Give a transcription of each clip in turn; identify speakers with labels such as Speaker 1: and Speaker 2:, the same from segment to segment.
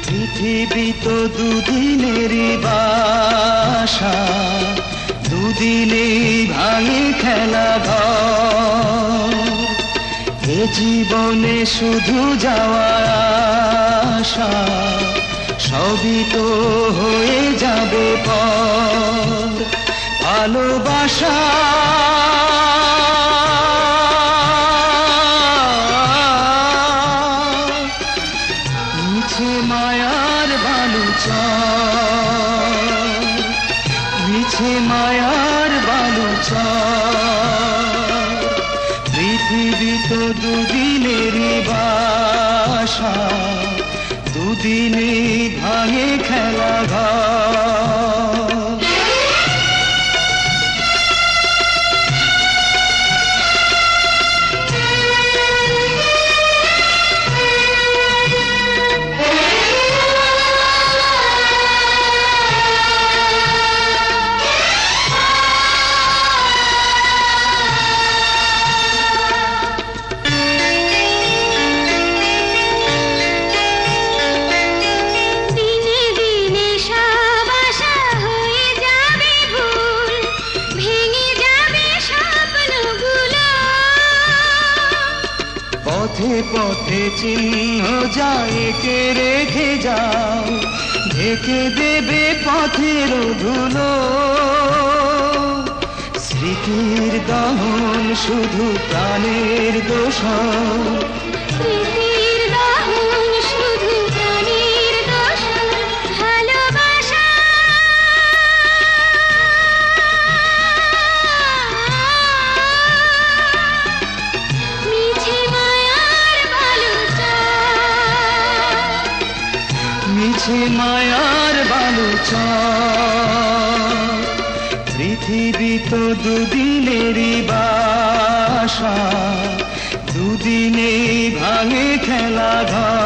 Speaker 1: পৃথিবী তো দুদিনেরই বাসা, দুদিনেই ভাঙে খেলা ঘর। এ জীবনে শুধু যাওয়া আশা, সবই তো হয়ে যাবে পর। ভালোবাসা মিছে মায়ার বালুচর, মিছে মায়ার বালুচর। পৃথিবী তো দুদিনেরই বাসা, দুদিনেই ভাঙে খেলা ঘর। পথে পথে চিহ্ন যায় কে রেখে যাও, ঢেকে দেবে পথের ধুলো। স্মৃতির দহন শুধু প্রাণের দোষণ,
Speaker 2: স্মৃতির দহন শুধু প্রাণের দোষণ। ভালোবাসা মিছে মায়ার বালুচর,
Speaker 1: মিছে মায়ার বালুচর। পৃথিবী তো দুদিনেরই বাসা, দুদিনেই ভাঙে খেলা ঘর।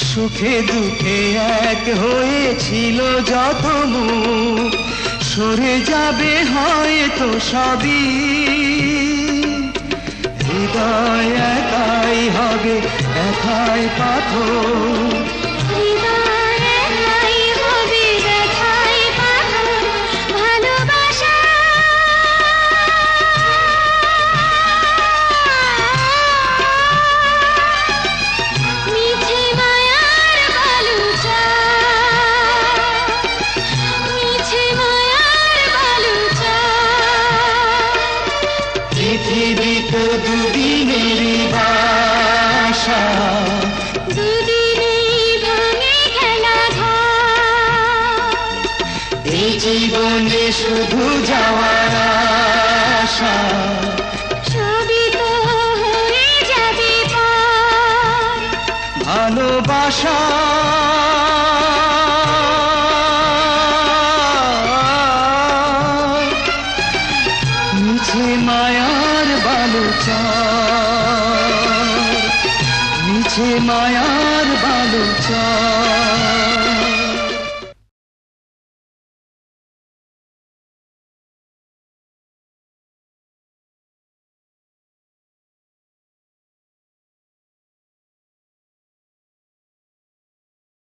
Speaker 1: সুখে দুঃখে এক হয়েছিল যত মুখ, সরে যাবে হয়তো সবই। হৃদয় একাই হবে ব্যথায় পাথর, পৃথিবী তো দুদিনেরই বাসা,
Speaker 2: দুদিনেই ভাঙে খেলা ঘর।
Speaker 1: এই জীবনে শুধু যাওয়ার আশা,
Speaker 2: সবই তো হয়ে যাবে পর।
Speaker 1: ভালোবাসা মিছে মায়ার বালুচর, মিছে মায়ার বালুচর।